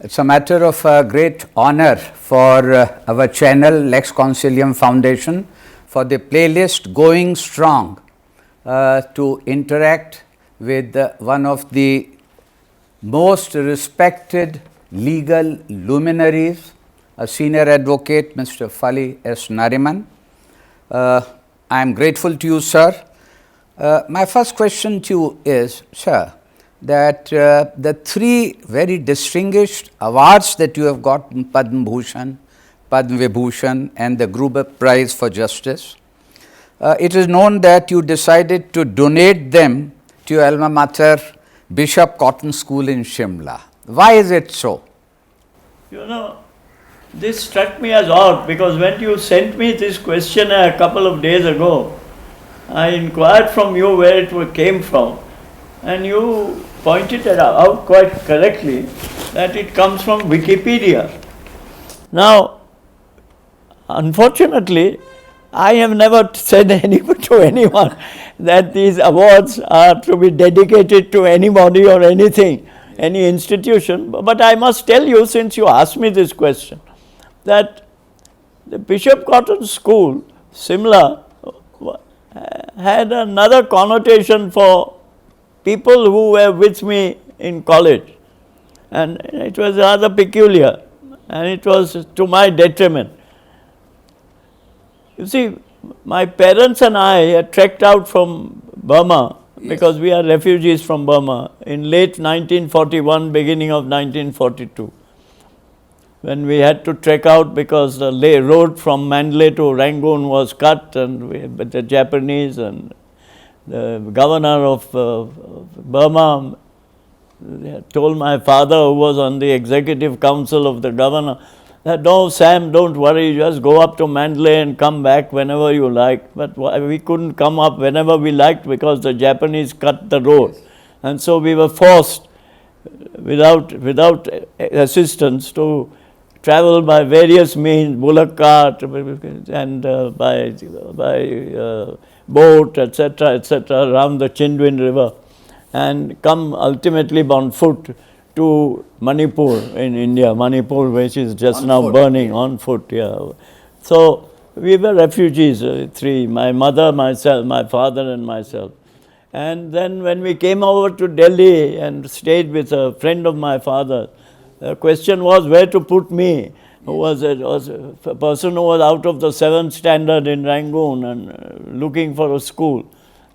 It's a matter of great honor for our channel Lex Consilium Foundation for the playlist Going Strong to interact with one of the most respected legal luminaries, a senior advocate, Mr. Fali S. Nariman. I am grateful to you, sir. My first question to you is, sir, that the three very distinguished awards that you have got, Padma Bhushan, Padma Vibhushan and the Gruber Prize for Justice, it is known that you decided to donate them to your alma mater, Bishop Cotton School in Shimla. Why is it so? You know, this struck me as odd because when you sent me this question a couple of days ago, I inquired from you where it came from, and you pointed it out quite correctly that it comes from Wikipedia. Now, unfortunately, I have never said to anyone that these awards are to be dedicated to anybody or anything, any institution. But I must tell you, since you asked me this question, that the Bishop Cotton School, Shimla, had another connotation for people who were with me in college, and it was rather peculiar, and it was to my detriment. You see, my parents and I had trekked out from Burma, because we are refugees from Burma, in late 1941, beginning of 1942, when we had to trek out because the road from Mandalay to Rangoon was cut, and the Japanese and the governor of Burma told my father, who was on the executive council of the governor, that no, Sam, don't worry, just go up to Mandalay and come back whenever you like. But we couldn't come up whenever we liked because the Japanese cut the road. And so we were forced, without assistance, to travel by various means, bullock cart and by boat, etc., around the Chindwin River, and come ultimately on foot to Manipur in India, Manipur, which is just now burning on foot. Yeah. So we were refugees, three, my mother, myself, my father and myself. And then when we came over to Delhi and stayed with a friend of my father, the question was where to put me, who was a person who was out of the 7th standard in Rangoon and looking for a school.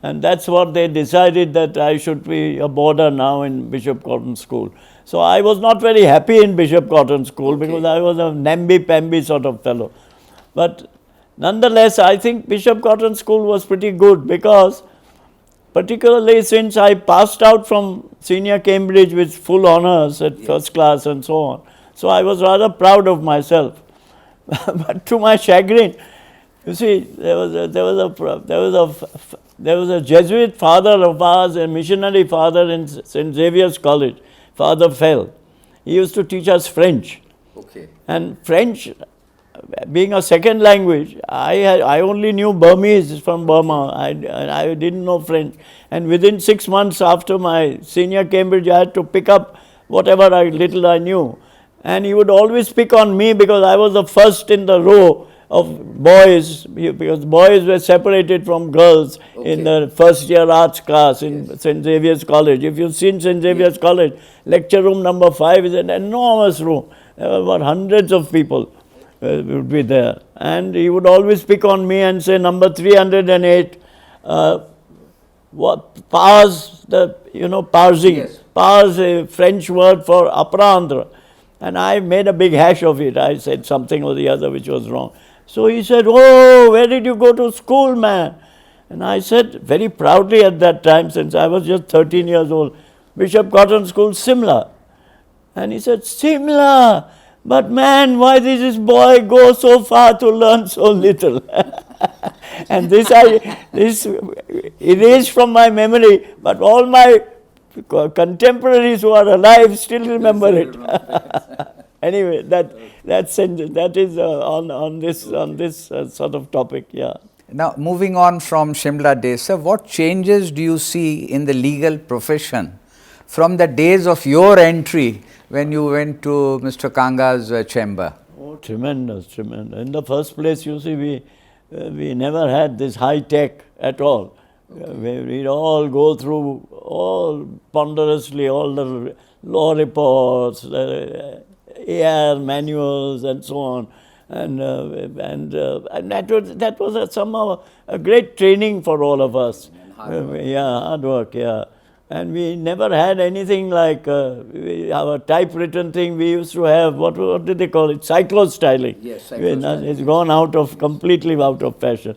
And that's what they decided, that I should be a boarder now in Bishop Cotton School. So I was not very happy in Bishop Cotton School because I was a namby-pamby sort of fellow. But nonetheless, I think Bishop Cotton School was pretty good because, particularly since I passed out from senior Cambridge with full honours at first class and so on. So I was rather proud of myself. But to my chagrin, you see, there was a Jesuit father of ours, a missionary father in St Xavier's College, Father Fell. He used to teach us French. Okay. And French, being a second language, I only knew Burmese from Burma. I didn't know French. And within 6 months after my senior Cambridge, I had to pick up whatever little I knew. And he would always pick on me because I was the first in the row of boys, because boys were separated from girls in the first year arts class in St Xavier's College. If you've seen St Xavier's College, lecture room number 5 is an enormous room. There were about hundreds of people would be there. And he would always pick on me and say, number 308, pars, parsing. Pars, a French word for aprendre. And I made a big hash of it. I said something or the other which was wrong. So he said, oh, where did you go to school, man? And I said, very proudly at that time, since I was just 13 years old, Bishop Cotton School, Shimla. And he said, Shimla? But man, why did this boy go so far to learn so little? And this erased from my memory, but all my contemporaries who are alive still remember it. Anyway, that is on this sort of topic, yeah. Now, moving on from Shimla days, sir, what changes do you see in the legal profession from the days of your entry when you went to Mr. Kanga's chamber? Oh, tremendous, tremendous. In the first place, you see, we never had this high tech at all. We'd all go through all ponderously all the law reports, AR manuals, and so on, and that was somehow a great training for all of us. Hard work, yeah. And we never had anything like our typewritten thing. We used to have, what did they call it? Cyclostyling. Yes, cyclostyling. It's gone completely out of fashion.